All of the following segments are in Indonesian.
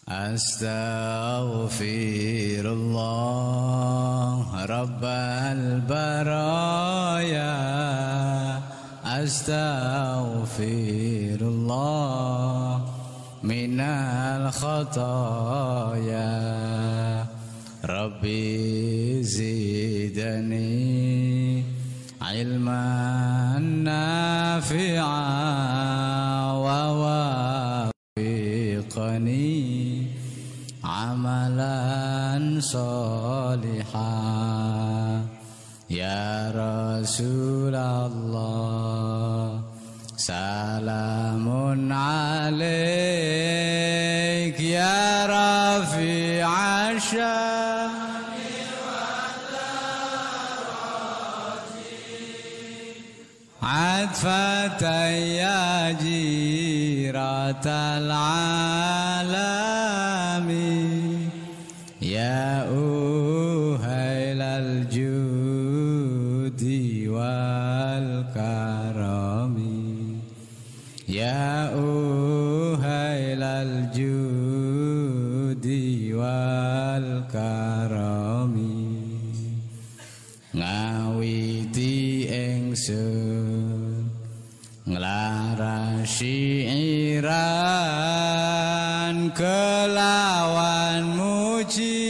Astaghfirullah Rabbal baraya. Astaghfirullah minal khataya. Rabbi zidani ilman nafi'a wa wafiqani amalan salihah. Ya Rasulullah salamun alaik ya rafi'a sya'ni wal daraji. Atfatan ya jiratal alami. Ya uhailal judi wal karami. Ya uhailal judi wal karami. Ngawiti ingsun nglarasi iran kelawan muji.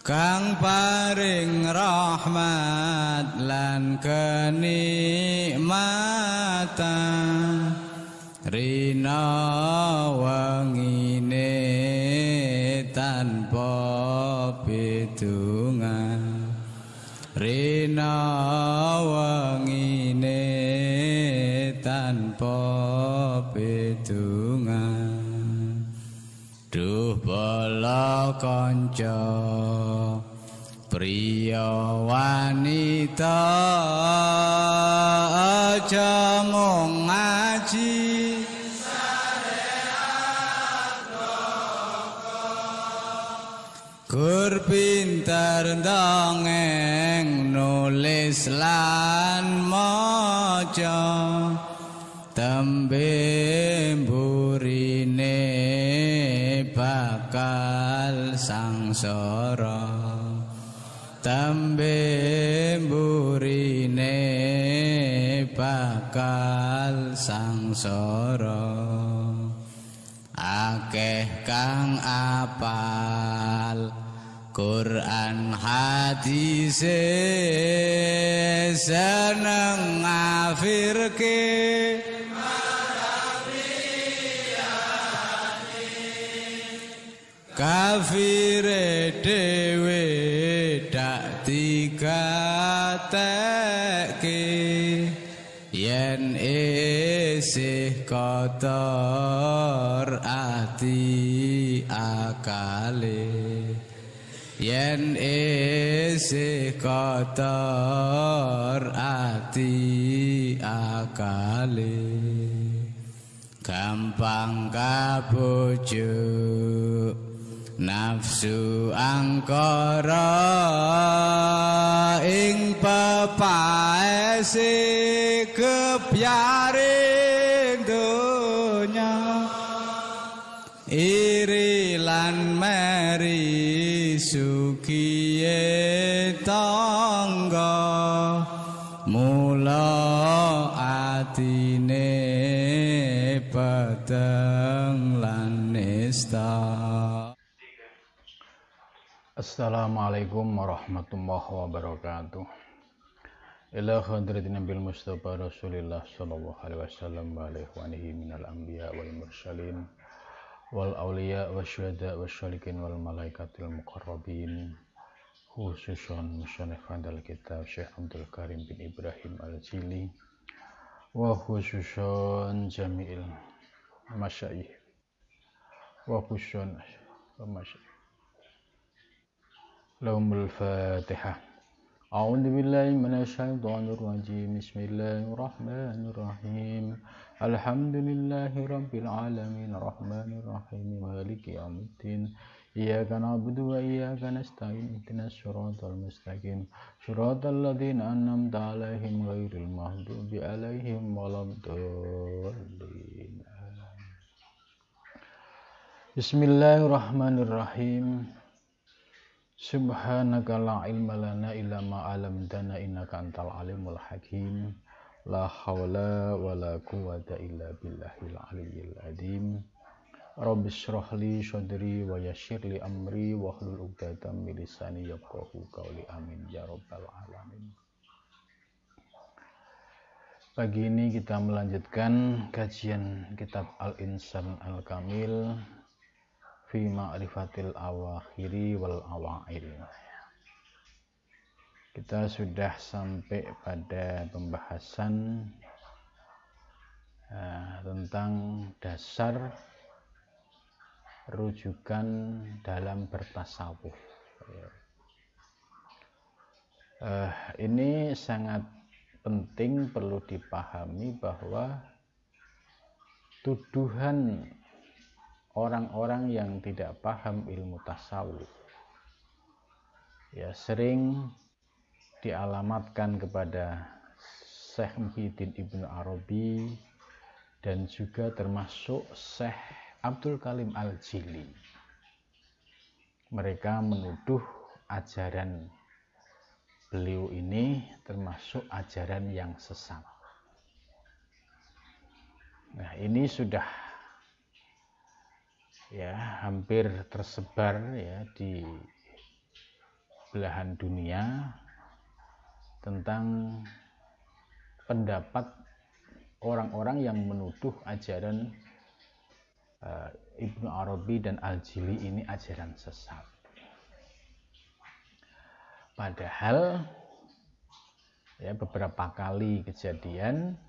Kang paring rahmat lan kenikmatan rina wengine tanpa pitungan. Rina wengine tanpa pitungan. Duh bala kanca priya wanita aja mung ngaji gur pinter ndongeng nulis lan maca. Tembe mburine bakal sangsara. Tembe mburine bakal sangsara. Akeh kang apal Quran hadise seneng ngafirke. Kafire dewe dak digatekke yen isih kotor ati akale. Yen isih kotor ati akale. Gampang kabujuk nafsu angkara ing pepaese kepyaring donya. Iri lan meri sukiye tangga mula atine peteng lan nista. Assalamualaikum warahmatullahi wabarakatuh. Ila hadratin Nabil Mustafa Rasulillah sallallahu alaihi wasallam wa alihi minal anbiya wal mursalin wal awliya wasyuhada wasyalikin wal malaikatil muqarrabin, khususan musannif handal kitab Syekh Abdul Karim bin Ibrahim Al-Jili wa khususan jami'il masyayikh wa khususan masyayikh. Lahumul Fatihah. A'udzu billahi minasyaitonir rajim. Bismillahirrahmanirrahim. Alhamdulillahi rabbil alamin arrahmanir rahim maliki yaumiddin iyyaka na'budu wa iyyaka nasta'in ihdinas siratal mustaqim siratal ladzina an'amta 'alaihim ghairil maghdubi 'alaihim waladdallin. Bismillahirrahmanirrahim. Subhanaka la ilma lana illa ma 'allamtana innaka antal alimul hakim. La haula wala quwwata illa billahil aliyyil azim. Rabbi shrah li sadri wa yassir li amri wa hlul 'uqdatam min lisani yafqahu qawli. Amin ya rabbal alamin. Pagi ini kita melanjutkan kajian kitab Al-Insan Al-Kamil fi ma'rifatil awakhiri wal awail. Kita sudah sampai pada pembahasan tentang dasar rujukan dalam bertasawuf. Ini sangat penting, perlu dipahami bahwa tuduhan orang-orang yang tidak paham ilmu tasawuf sering dialamatkan kepada Syekh Muhyiddin Ibnu Arabi dan juga termasuk Syekh Abdul Karim Al-Jili. Mereka menuduh ajaran beliau ini termasuk ajaran yang sesat. Nah, ini sudah hampir tersebar di belahan dunia tentang pendapat orang-orang yang menuduh ajaran Ibnu Arabi dan Al-Jili ini ajaran sesat. Padahal beberapa kali kejadian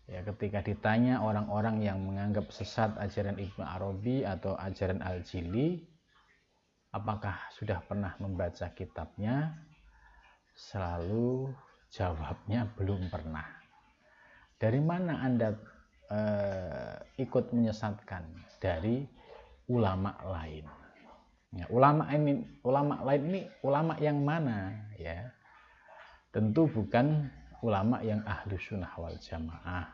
ketika ditanya orang-orang yang menganggap sesat ajaran Ibnu Arabi atau ajaran Al-Jili, apakah sudah pernah membaca kitabnya? Selalu jawabnya belum pernah. Dari mana Anda ikut menyesatkan? Dari ulama lain. Ulama lain ini ulama yang mana? Tentu bukan ulama yang ahlu sunnah wal jamaah,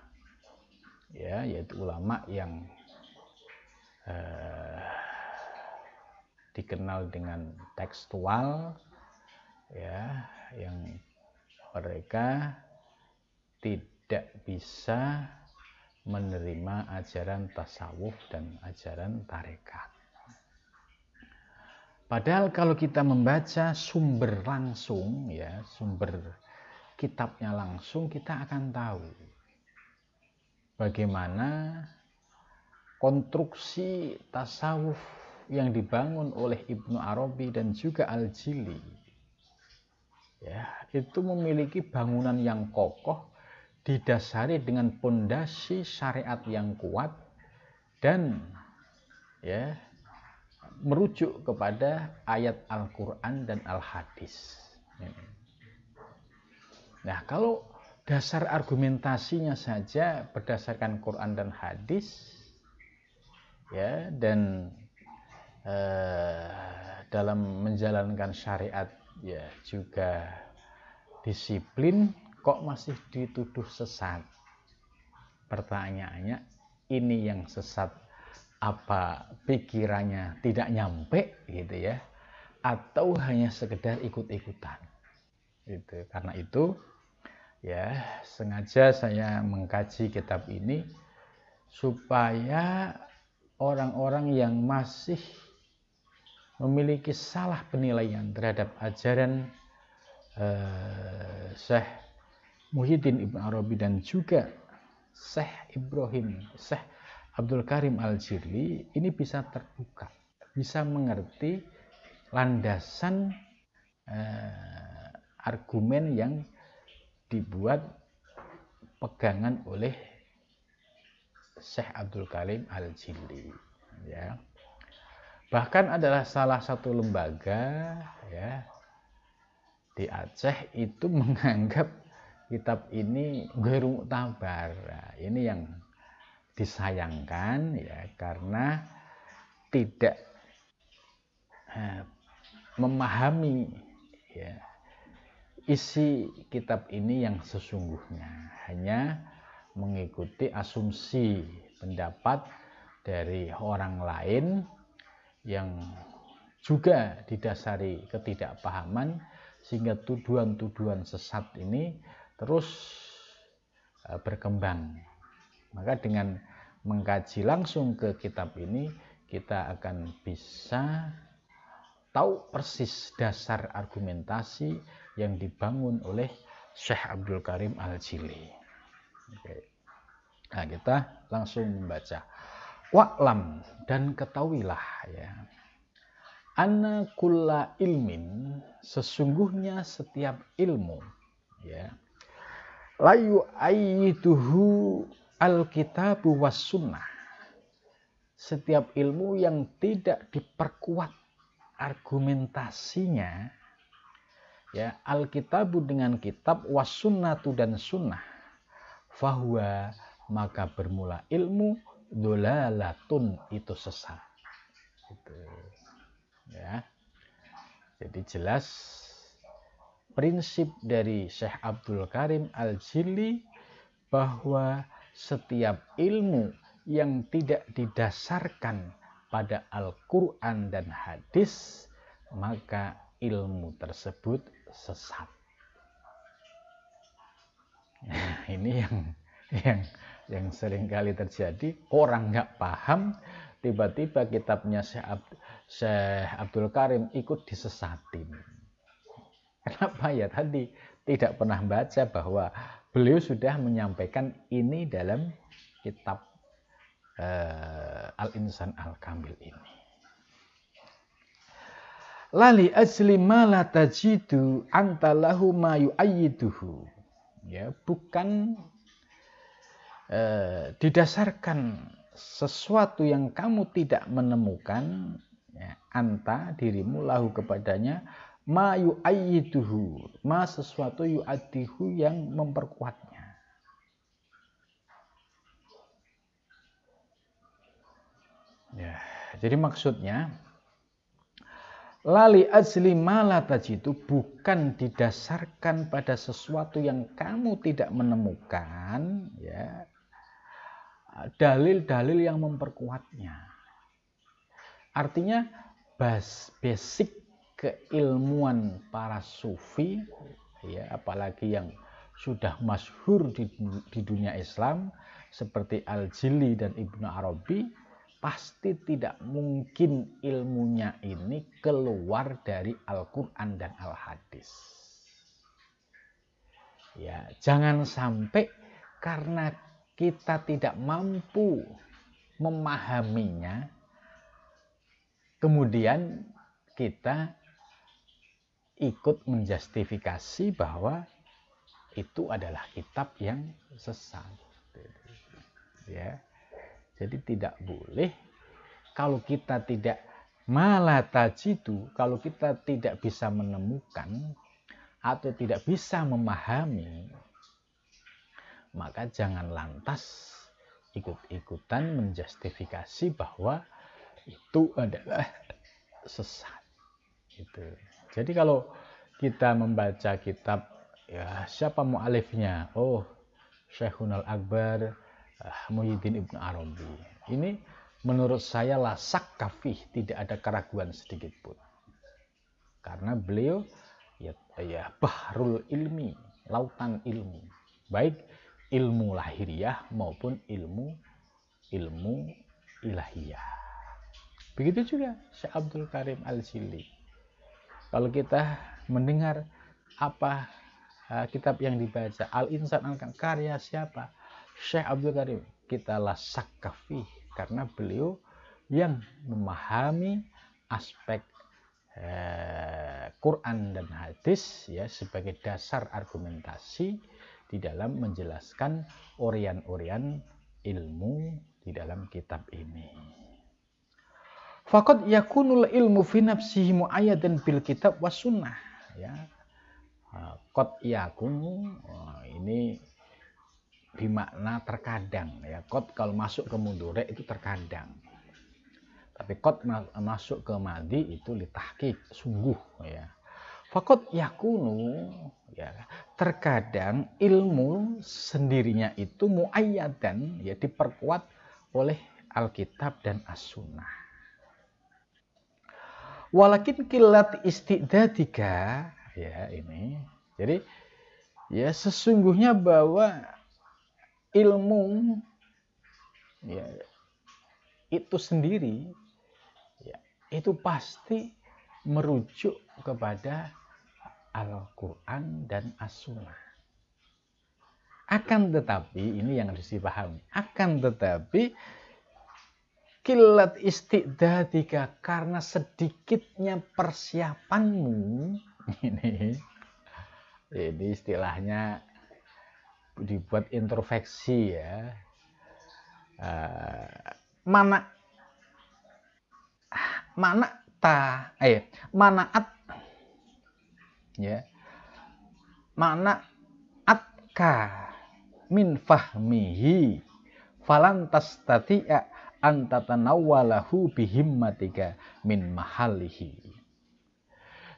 yaitu ulama yang dikenal dengan tekstual, yang mereka tidak bisa menerima ajaran tasawuf dan ajaran tarekat. Padahal kalau kita membaca sumber langsung, sumber kitabnya langsung, kita akan tahu bagaimana konstruksi tasawuf yang dibangun oleh Ibnu Arabi dan juga Al-Jili. Itu memiliki bangunan yang kokoh, didasari dengan pondasi syariat yang kuat dan merujuk kepada ayat Al-Quran dan Al-Hadis. Nah, kalau dasar argumentasinya saja berdasarkan Quran dan hadis, dan dalam menjalankan syariat juga disiplin, kok masih dituduh sesat? Pertanyaannya, ini yang sesat apa pikirannya tidak nyampe atau hanya sekedar ikut-ikutan? Karena itu sengaja saya mengkaji kitab ini supaya orang-orang yang masih memiliki salah penilaian terhadap ajaran Syekh Muhyiddin Ibnu Arabi dan juga Syekh Abdul Karim Al-Jili ini bisa terbuka, bisa mengerti landasan argumen yang dibuat pegangan oleh Syekh Abdul Karim Al-Jili. Bahkan adalah salah satu lembaga di Aceh itu menganggap kitab ini ghairu mu'tabar. Nah, ini yang disayangkan ya, karena tidak memahami ya, isi kitab ini yang sesungguhnya, hanya mengikuti asumsi pendapat dari orang lain yang juga didasari ketidakpahaman, sehingga tuduhan-tuduhan sesat ini terus berkembang. Maka dengan mengkaji langsung ke kitab ini, kita akan bisa tahu persis dasar argumentasi yang dibangun oleh Syekh Abdul Karim Al-Jili. Oke. Nah, kita langsung membaca. Wa'lam, dan ketahuilah ya, anna kulla ilmin, sesungguhnya setiap ilmu ya, layu ayituhu alkitabu was sunnah, setiap ilmu yang tidak diperkuat argumentasinya ya, alkitabu dengan kitab, was sunnatu dan sunnah, fahuwa, maka bermula ilmu, dolalatun, itu sesat. Gitu. Ya. Jadi jelas prinsip dari Syekh Abdul Karim Al-Jili bahwa setiap ilmu yang tidak didasarkan pada Al-Quran dan hadis, maka ilmu tersebut sesat. Nah, ini yang sering kali terjadi, orang nggak paham, tiba-tiba kitabnya Syekh Abdul Karim ikut disesatin. Kenapa ya? Tadi tidak pernah baca bahwa beliau sudah menyampaikan ini dalam kitab Al-Insan Al-Kamil ini. Lali ajli ma la tajidu anta lahu ma yu'ayyiduhu. Ya, bukan didasarkan sesuatu yang kamu tidak menemukan ya, anta, dirimu, lahu, kepadanya, ma yu'ayyiduhu, ma, sesuatu, yu'addihu, yang memperkuatnya. Ya, jadi maksudnya lali ajli malataj itu bukan didasarkan pada sesuatu yang kamu tidak menemukan ya, dalil-dalil yang memperkuatnya. Artinya basic keilmuan para sufi ya, apalagi yang sudah masyhur di dunia Islam seperti Al-Jili dan Ibnu Arabi, pasti tidak mungkin ilmunya ini keluar dari Al-Quran dan Al-Hadis. Ya, jangan sampai karena kita tidak mampu memahaminya, kemudian kita ikut menjustifikasi bahwa itu adalah kitab yang sesat. Ya. Jadi tidak boleh kalau kita tidak malatajidu, kalau kita tidak bisa menemukan atau tidak bisa memahami, maka jangan lantas ikut-ikutan menjustifikasi bahwa itu adalah sesat. Gitu. Jadi kalau kita membaca kitab, ya siapa mu'alifnya? Oh, Syekhunal Akbar Muhyiddin Ibnu Arabi. Ini menurut saya la syakka fih, tidak ada keraguan sedikit pun. Karena beliau ya bahrul ilmi, lautan ilmu. Baik ilmu lahiriah maupun ilmu ilahiyah. Begitu juga Syekh Abdul Karim Al-Jili. Kalau kita mendengar apa kitab yang dibaca, Al-Insan Al-Kamil, karya siapa? Syekh Abdul Karim, kita la syakka fih, karena beliau yang memahami aspek Quran dan hadis ya, sebagai dasar argumentasi di dalam menjelaskan orian-orian ilmu di dalam kitab ini. Faqad yakunul ilmu fi nafsihi mu'ayyadan bil kitab was sunnah ya. Qad yakunu, ini bimakna terkadang ya. Qad kalau masuk ke mudhari itu terkadang. Tapi qad masuk ke madhi itu litahqiq, sungguh ya. Faqad yakunu ya, terkadang ilmu sendirinya itu muayyadan ya, diperkuat oleh Alkitab dan As-Sunnah. Walakin kilat istidadika ya ini. Jadi ya sesungguhnya bahwa ilmu ya itu sendiri ya, itu pasti merujuk kepada Al-Quran dan As-Sunnah. Akan tetapi, ini yang harus dipahami, akan tetapi kilat istidadika, karena sedikitnya persiapanmu, ini istilahnya dibuat introspeksi ya, manaat ya, manaatka min fahmihi falan tastati'a an tatanawwalahu bihimmatika min mahalihi.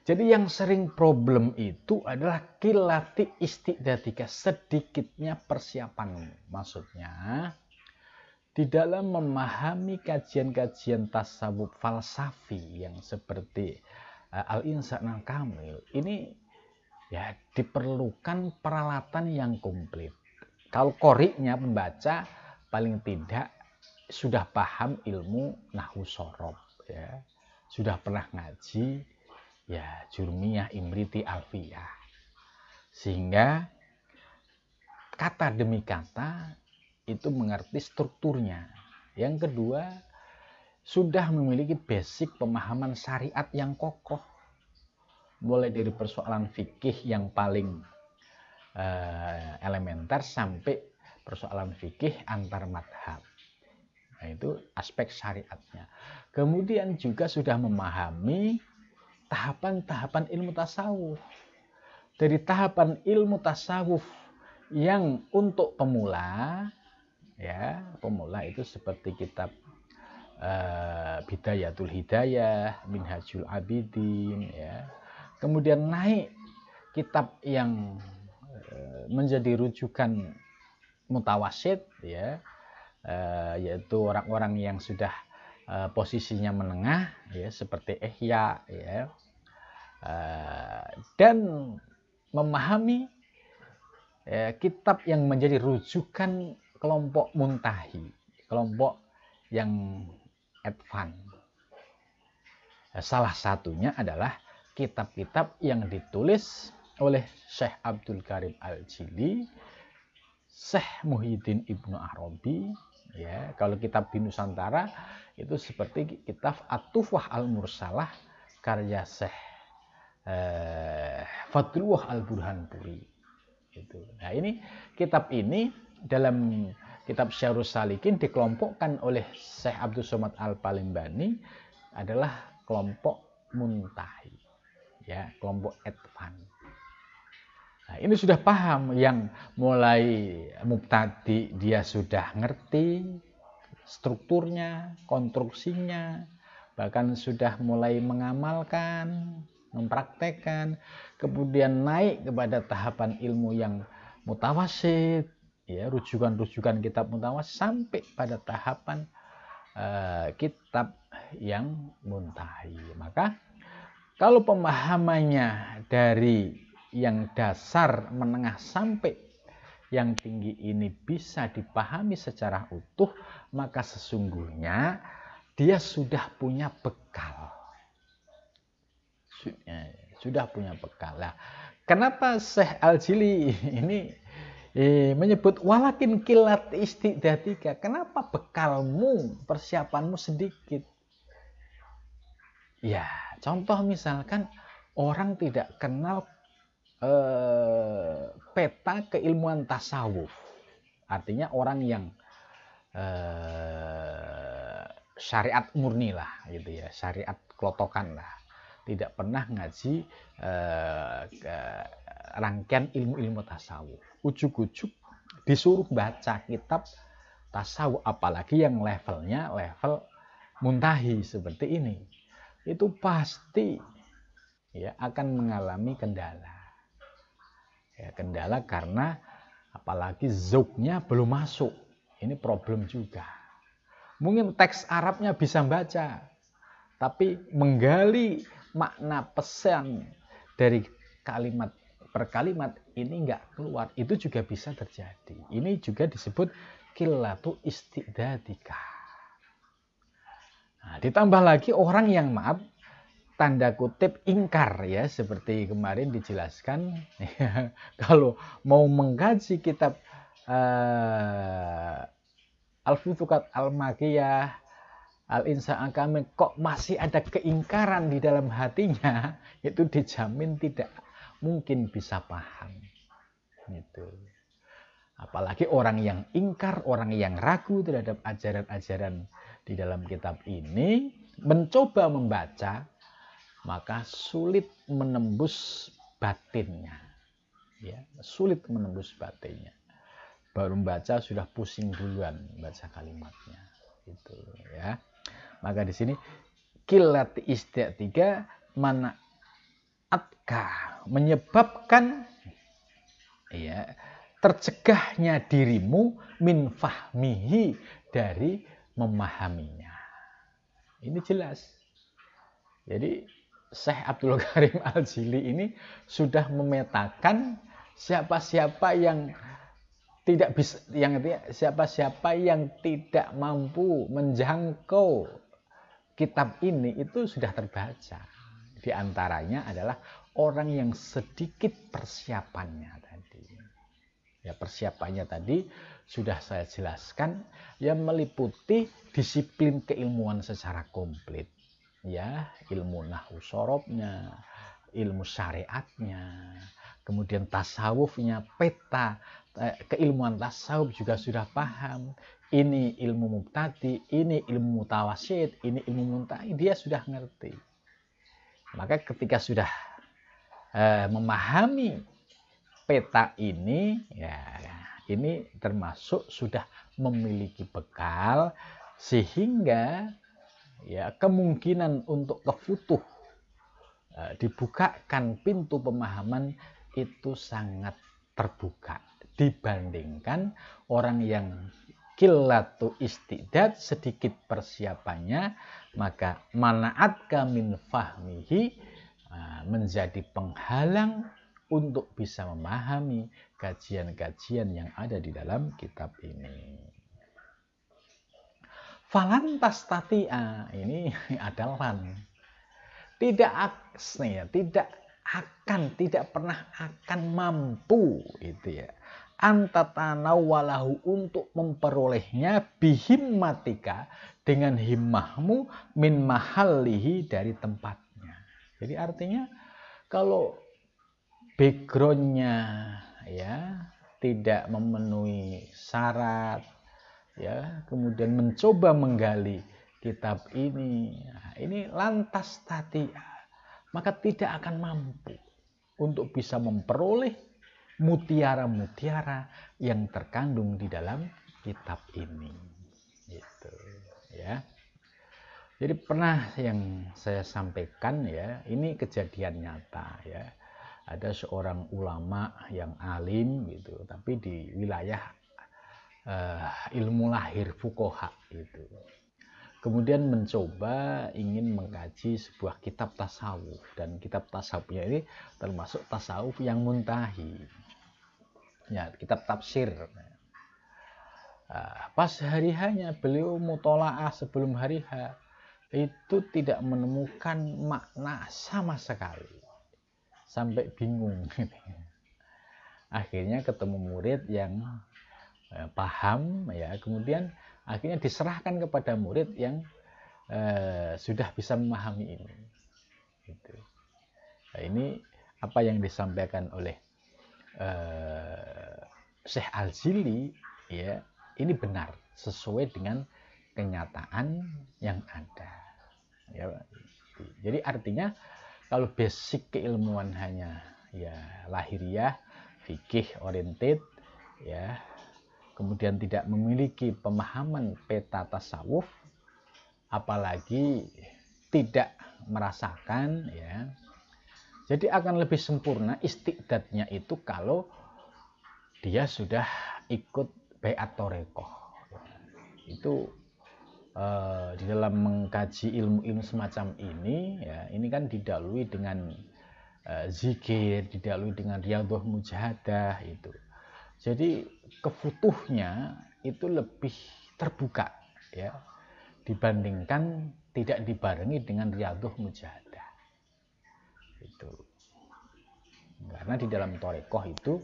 Jadi yang sering problem itu adalah kilati istidadika, sedikitnya persiapan. Maksudnya di dalam memahami kajian-kajian tasawuf falsafi yang seperti Al-Insan Al-Kamil ini ya diperlukan peralatan yang komplit. Kalau qori'nya pembaca paling tidak sudah paham ilmu nahwu shorob ya, sudah pernah ngaji ya Jurmiyah, Imriti, Alfiyah, sehingga kata demi kata itu mengerti strukturnya. Yang kedua, sudah memiliki basic pemahaman syariat yang kokoh, mulai dari persoalan fikih yang paling elementer sampai persoalan fikih antar madhab. Nah, itu aspek syariatnya. Kemudian juga sudah memahami tahapan-tahapan ilmu tasawuf. Dari tahapan ilmu tasawuf yang untuk pemula, ya, pemula itu seperti kitab Bidayatul Hidayah, Minhajul Abidin, ya. Kemudian naik kitab yang menjadi rujukan mutawasid, ya, yaitu orang-orang yang sudah posisinya menengah ya, seperti Ihya ya, dan memahami kitab yang menjadi rujukan kelompok muntahi, kelompok yang advance. Salah satunya adalah kitab-kitab yang ditulis oleh Syekh Abdul Karim Al-Jili, Syekh Muhyiddin Ibnu Arabi ya. Kalau kitab di Nusantara itu seperti kitab At-Tuhfah Al-Mursalah karya Syekh Fadlullah Al-Burhanpuri gitu. Nah, ini kitab ini dalam kitab Syarhus Salikin dikelompokkan oleh Syekh Abdul Somad Al-Palembani adalah kelompok muntahi ya, kelompok advance. Nah, ini sudah paham, yang mulai mubtadi dia sudah ngerti strukturnya, konstruksinya, bahkan sudah mulai mengamalkan, mempraktekkan, kemudian naik kepada tahapan ilmu yang mutawasid, ya, rujukan-rujukan kitab mutawasid, sampai pada tahapan kitab yang muntahi. Maka kalau pemahamannya dari yang dasar, menengah sampai yang tinggi ini bisa dipahami secara utuh, maka sesungguhnya dia sudah punya bekal. Sudah punya bekal. Nah, kenapa Syekh Al-Jili ini menyebut walakin kilat istidadika? Kenapa bekalmu, persiapanmu sedikit? Ya, contoh misalkan orang tidak kenal peta keilmuan tasawuf, artinya orang yang syariat murni lah gitu ya, syariat klotokan lah, tidak pernah ngaji rangkaian ilmu-ilmu tasawuf. ujuk-ujuk disuruh baca kitab tasawuf, apalagi yang levelnya level muntahi seperti ini, itu pasti ya akan mengalami kendala. Ya, kendala karena apalagi zuknya belum masuk. Ini problem juga. Mungkin teks Arabnya bisa baca, tapi menggali makna pesan dari kalimat per kalimat ini nggak keluar. Itu juga bisa terjadi. Ini juga disebut qillatu istidadika. Nah, ditambah lagi orang yang maaf tanda kutip ingkar ya, seperti kemarin dijelaskan ya, kalau mau mengkaji kitab Al-Futuhat Al-Makiyah Al-Insaan Kamil kok masih ada keingkaran di dalam hatinya, itu dijamin tidak mungkin bisa paham gitu. Apalagi orang yang ingkar, orang yang ragu terhadap ajaran-ajaran di dalam kitab ini, mencoba membaca, maka sulit menembus batinnya. Ya, sulit menembus batinnya. Baru membaca sudah pusing duluan baca kalimatnya. Gitu ya. Maka di sini qillati istidadika mana atka menyebabkan ya tercegahnya dirimu min fahmihi dari memahaminya. Ini jelas. Jadi Syekh Abdul Karim Al-Jili ini sudah memetakan siapa-siapa yang tidak bisa, siapa-siapa yang tidak mampu menjangkau kitab ini itu sudah terbaca. Di antaranya adalah orang yang sedikit persiapannya tadi. Ya, persiapannya tadi sudah saya jelaskan, yang meliputi disiplin keilmuan secara komplit. Ya, ilmu nahwu sorobnya, ilmu syariatnya, kemudian tasawufnya, peta keilmuan tasawuf juga sudah paham. Ini ilmu mubtadi, ini ilmu mutawasid, ini ilmu muntahi, dia sudah ngerti. Maka ketika sudah memahami peta ini, ya ini termasuk sudah memiliki bekal sehingga ya kemungkinan untuk kefutuh dibukakan pintu pemahaman itu sangat terbuka dibandingkan orang yang qillatu istidad, sedikit persiapannya, maka mana'atka min fahmihi menjadi penghalang untuk bisa memahami kajian-kajian yang ada di dalam kitab ini. Falantas tatia, ini adalah tidak pernah akan mampu itu ya, antatanawalahu untuk memperolehnya bihimmatika dengan himmahmu min mahallihi dari tempatnya. Jadi artinya kalau backgroundnya ya tidak memenuhi syarat ya, kemudian mencoba menggali kitab ini, ini lantas tadi, maka tidak akan mampu untuk bisa memperoleh mutiara-mutiara yang terkandung di dalam kitab ini. Gitu ya. Jadi pernah yang saya sampaikan ya, ini kejadian nyata ya. Ada seorang ulama yang alim gitu, tapi di wilayah ilmu lahir fuqaha itu. Kemudian mencoba ingin mengkaji sebuah kitab tasawuf, dan kitab tasawufnya ini termasuk tasawuf yang muntahi. Ya, kitab tafsir. Pas hari hanya beliau mutolaah sebelum hari H itu tidak menemukan makna sama sekali. Sampai bingung. Akhirnya ketemu murid yang paham ya, kemudian akhirnya diserahkan kepada murid yang sudah bisa memahami ini. Gitu. Nah, ini apa yang disampaikan oleh Syekh Al-Jili ya, ini benar sesuai dengan kenyataan yang ada. Ya, jadi artinya kalau basic keilmuan hanya ya lahiriah, fikih oriented, ya, kemudian tidak memiliki pemahaman peta tasawuf, apalagi tidak merasakan, ya, jadi akan lebih sempurna istiqdatnya itu kalau dia sudah ikut baiat thariqah. Itu di dalam mengkaji ilmu-ilmu semacam ini, ya, ini kan didahului dengan zikir, didahului dengan riyadhah mujahadah itu. Jadi kefutuhnya itu lebih terbuka, ya, dibandingkan tidak dibarengi dengan riyadhah mujahadah. Itu. Karena di dalam thariqah itu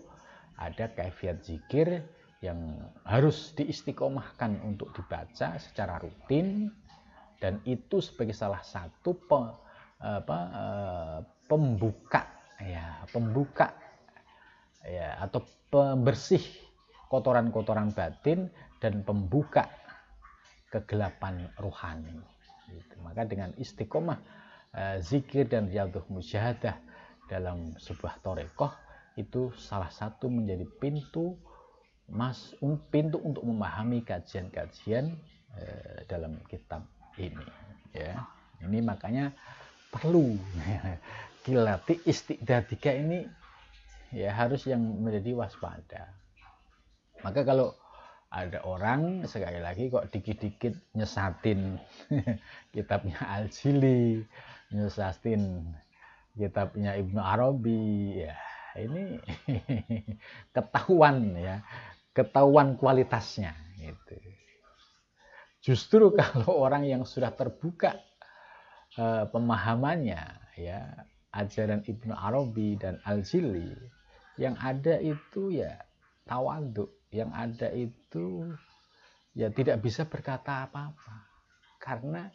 ada kaifiat zikir yang harus diistiqomahkan untuk dibaca secara rutin, dan itu sebagai salah satu pembuka ya, atau pembersih kotoran-kotoran batin dan pembuka kegelapan rohani. Gitu. Maka dengan istiqomah zikir dan riyadhah musyahadah dalam sebuah thariqah itu salah satu menjadi pintu untuk memahami kajian-kajian dalam kitab ini, ya. Ini makanya perlu kilati istiqdadika ini, ya, harus yang menjadi waspada. Maka kalau ada orang sekali lagi kok dikit-dikit nyesatin kitabnya Al-Jili, nyesatin kitabnya Ibnu Arabi, ya, ini ketahuan kualitasnya gitu. Justru kalau orang yang sudah terbuka pemahamannya, ya, ajaran Ibnu Arabi dan Al-Jili, yang ada itu ya tawadhu, yang ada itu ya tidak bisa berkata apa-apa, karena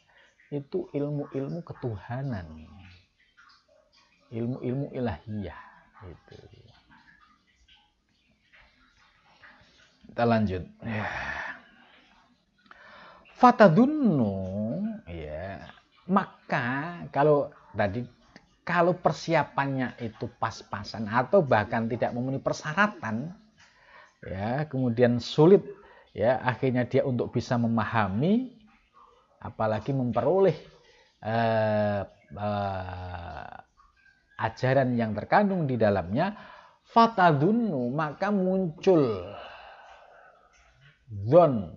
itu ilmu-ilmu ketuhanan, ilmu-ilmu ilahiyah gitu. Kita lanjut. Fatadunnu, ya, maka kalau persiapannya itu pas-pasan atau bahkan tidak memenuhi persyaratan, ya, kemudian sulit, ya, akhirnya dia untuk bisa memahami, apalagi memperoleh ajaran yang terkandung di dalamnya, fatadunnu, maka muncul dzon,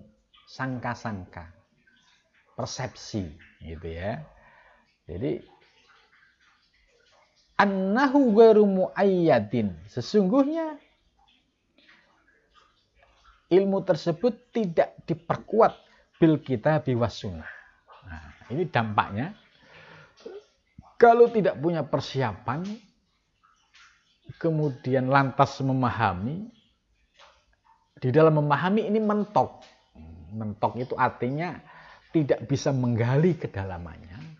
sangka-sangka, persepsi, gitu ya. Jadi annahu ghairu muayyadin, sesungguhnya ilmu tersebut tidak diperkuat bil kitabi was sunnah. Nah, ini dampaknya kalau tidak punya persiapan kemudian lantas memahami, di dalam memahami ini mentok. Mentok itu artinya tidak bisa menggali kedalamannya.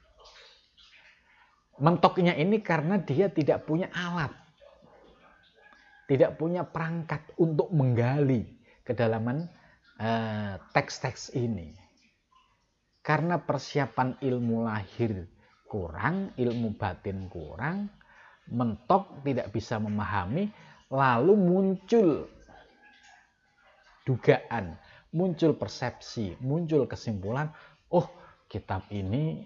Mentoknya ini karena dia tidak punya alat, tidak punya perangkat untuk menggali kedalaman teks-teks ini. Karena persiapan ilmu lahir kurang, ilmu batin kurang, mentok, tidak bisa memahami, lalu muncul dugaan, muncul persepsi, muncul kesimpulan, oh kitab ini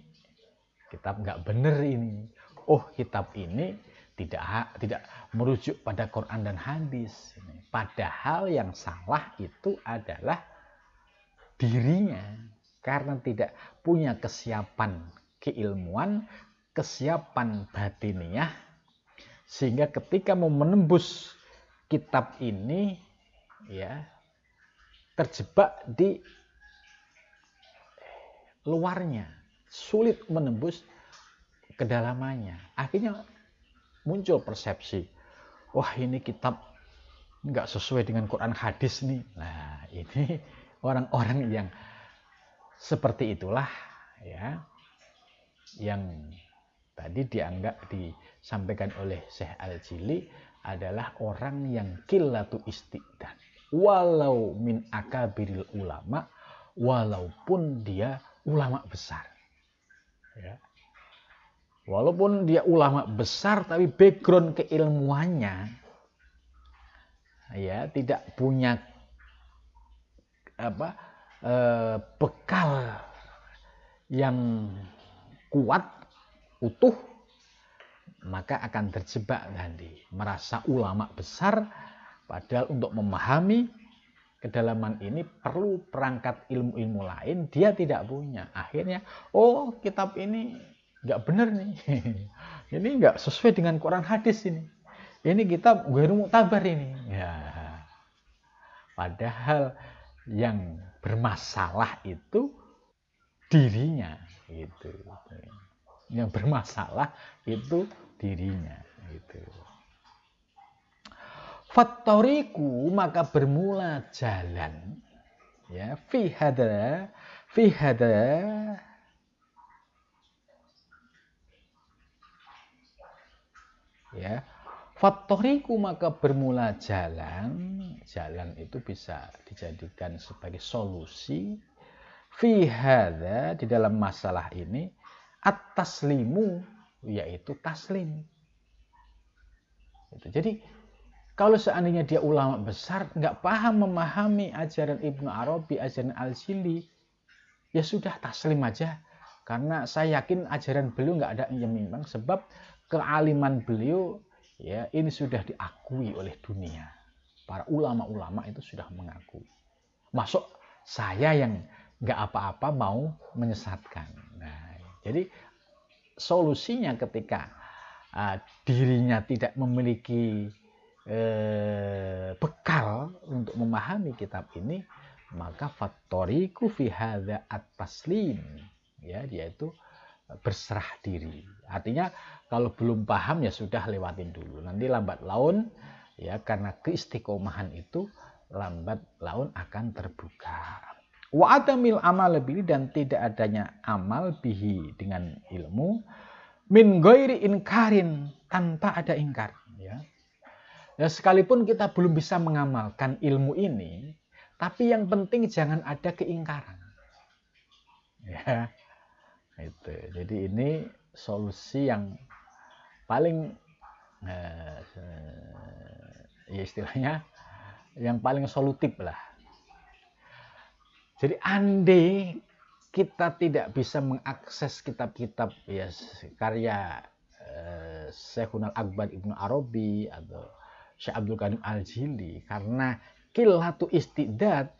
kitab nggak bener ini, oh kitab ini tidak merujuk pada Quran dan hadis. Padahal yang salah itu adalah dirinya, karena tidak punya kesiapan keilmuan, kesiapan batiniah, sehingga ketika mau menembus kitab ini, ya, terjebak di luarnya, sulit menembus kedalamannya. Akhirnya muncul persepsi, wah ini kitab nggak sesuai dengan Quran hadis nih. Nah, ini orang-orang yang seperti itulah, ya, yang tadi disampaikan oleh Syekh Al-Jili adalah orang yang qillatu istiqdad, walau min akabiril ulama, walaupun dia ulama besar, ya. Walaupun dia ulama besar tapi background keilmuannya ya tidak punya bekal yang kuat utuh, maka akan terjebak tadi merasa ulama besar, padahal untuk memahami kedalaman ini perlu perangkat ilmu-ilmu lain dia tidak punya. Akhirnya kitab ini nggak benar nih. Ini nggak sesuai dengan Quran hadis ini kitab ghairu mu'tabar ini ya. Padahal yang bermasalah itu dirinya gitu. Yang bermasalah itu dirinya gitu. Fattoriku, maka bermula jalan ya fi hada ya. Fattoriku, maka bermula jalan itu bisa dijadikan sebagai solusi fi hada, di dalam masalah ini, at-taslimu, yaitu taslim. Jadi kalau seandainya dia ulama besar nggak paham memahami ajaran Ibnu Arabi, ajaran Al-Jili, ya sudah taslim aja, karena saya yakin ajaran beliau nggak ada yang menyimpang, sebab kealiman beliau ya ini sudah diakui oleh dunia. Para ulama-ulama itu sudah mengakui. Masuk saya yang nggak apa-apa mau menyesatkan. Nah, jadi solusinya ketika dirinya tidak memiliki bekal untuk memahami kitab ini, maka fattoriku fi hadza at-taslim, ya, yaitu berserah diri. Artinya kalau belum paham ya sudah lewatin dulu. Nanti lambat laun ya, karena keistiqomahan itu lambat laun akan terbuka. Wa adamil amal bihi, dan tidak adanya amal bihi dengan ilmu, min ghairi inkarin, tanpa ada ingkar, ya. Ya, sekalipun kita belum bisa mengamalkan ilmu ini, tapi yang penting jangan ada keingkaran. Ya, itu. Jadi ini solusi yang paling ya istilahnya yang paling solutif lah. Jadi andai kita tidak bisa mengakses kitab-kitab ya karya Syekhul Akbar Ibnu Arabi atau Syekh Abdul Qadir Al-Jili, karena qillatu istidad,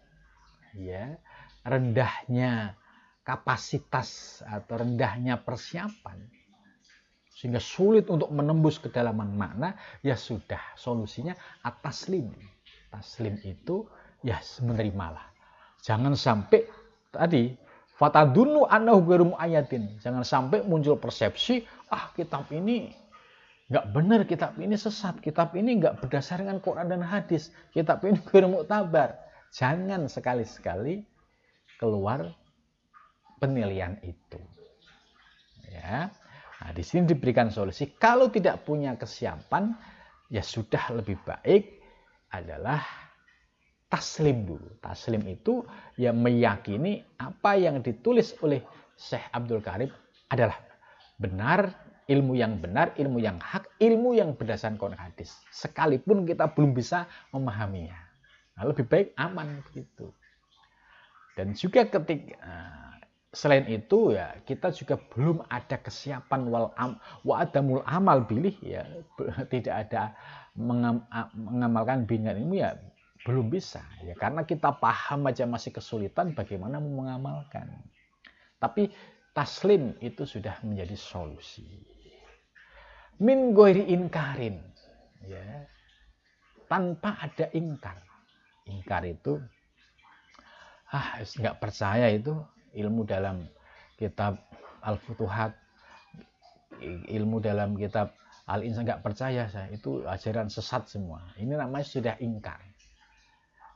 ya, rendahnya kapasitas atau rendahnya persiapan, sehingga sulit untuk menembus kedalaman makna, ya sudah, solusinya at-taslim. Taslim itu ya menerimalah. Jangan sampai tadi fatadunnu annahu ghairu muayyatin. Jangan sampai muncul persepsi, kitab ini nggak benar, kitab ini sesat, kitab ini nggak berdasarkan Quran dan hadis, kitab ini ghairu mu'tabar. Jangan sekali-sekali keluar penilaian itu. Ya. Nah, di sini diberikan solusi. Kalau tidak punya kesiapan, ya sudah, lebih baik adalah taslim dulu. Taslim itu ya meyakini apa yang ditulis oleh Syekh Abdul Qadir adalah benar, ilmu yang benar, ilmu yang hak, ilmu yang berdasarkan Quran hadis. Sekalipun kita belum bisa memahaminya. Nah, lebih baik aman begitu. Dan juga ketika selain itu ya kita juga belum ada kesiapan wa adamul amal bilih, ya tidak ada mengamalkan bimbingan ilmu, ya belum bisa, ya karena kita paham aja masih kesulitan bagaimana mengamalkan. Tapi taslim itu sudah menjadi solusi. Min ghairi inkarin, ya, tanpa ada ingkar. Ingkar itu nggak percaya itu ilmu dalam kitab Al-Futuhat, ilmu dalam kitab Al-Insan, nggak percaya saya, itu ajaran sesat semua. Ini namanya sudah ingkar.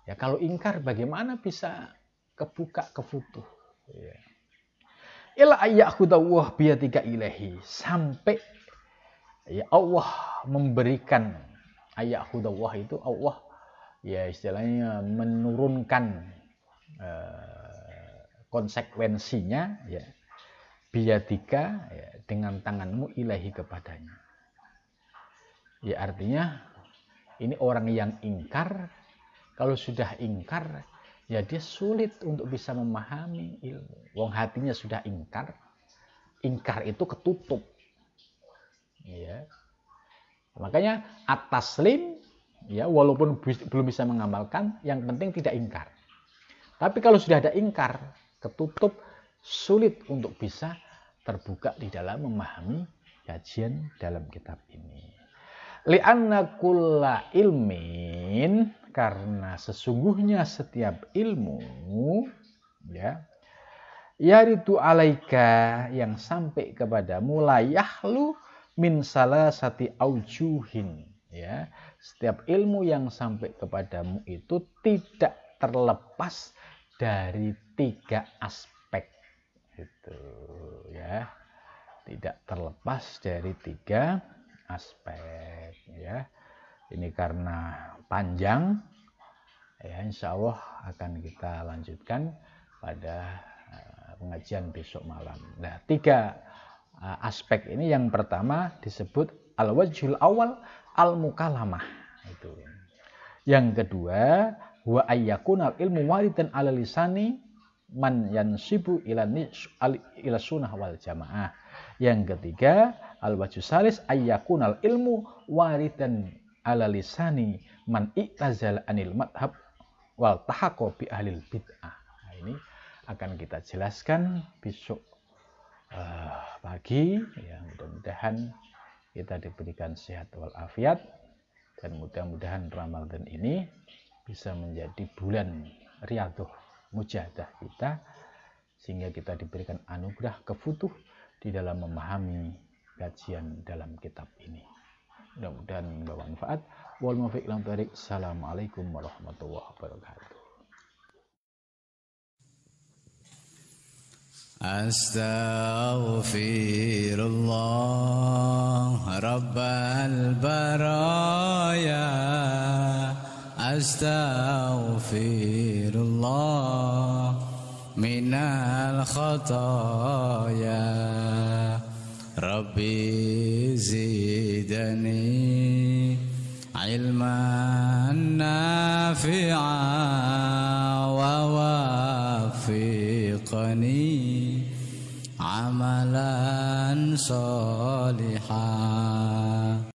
Ya, kalau ingkar bagaimana bisa kebuka, kefutuh, ya. Ila ayyakudawah biyadika ilahi, sampai ya Allah memberikan, ayyakudawah itu Allah ya istilahnya menurunkan konsekuensinya, ya, biyadika, ya, dengan tanganmu, ilahi, kepadanya. Ya artinya Ini orang yang ingkar, kalau sudah ingkar, ya dia sulit untuk bisa memahami ilmu. Wong hatinya sudah ingkar, ingkar itu ketutup. Ya. Makanya at-taslim, ya, walaupun belum bisa mengamalkan, yang penting tidak ingkar. Tapi kalau sudah ada ingkar, ketutup, sulit untuk bisa terbuka di dalam memahami kajian dalam kitab ini. Li'anna kulla ilmin, karena sesungguhnya setiap ilmu, ya, yaridu alaika, yang sampai kepadamu, layahlu min salasati aujuhin, ya, setiap ilmu yang sampai kepadamu itu tidak terlepas dari 3 aspek, gitu, ya, tidak terlepas dari 3 aspek, ya. Ini karena panjang, ya, insya Allah akan kita lanjutkan pada pengajian besok malam. Nah, 3 aspek ini, yang pertama disebut al-wajhul awal al-mukalamah, itu. Yang kedua, wa ayyakunal ilmu waridan ala lisani man yansibu ila sunnah wal jamaah. Yang ketiga, al-wajhus salis ayyakunal ilmu waridan ala lisani man i'tazal anil madhab wal tahaqqa bi ahlil bid'ah. Nah, ini akan kita jelaskan besok pagi, ya. Mudah-mudahan kita diberikan sehat walafiat, dan mudah-mudahan Ramadan ini bisa menjadi bulan riyadhah mujahadah kita, sehingga kita diberikan anugerah kefutuh di dalam memahami kajian dalam kitab ini. Mudah-mudahan membawa manfaat. Wal muwaffiq ila thoriq. Assalamualaikum warahmatullahi wabarakatuh. Astaghfirullah Rabbal baraya, astaghfirullah minal khataya, Rabbi zidani ilman nafi'a wa wafiqani amalan salihah.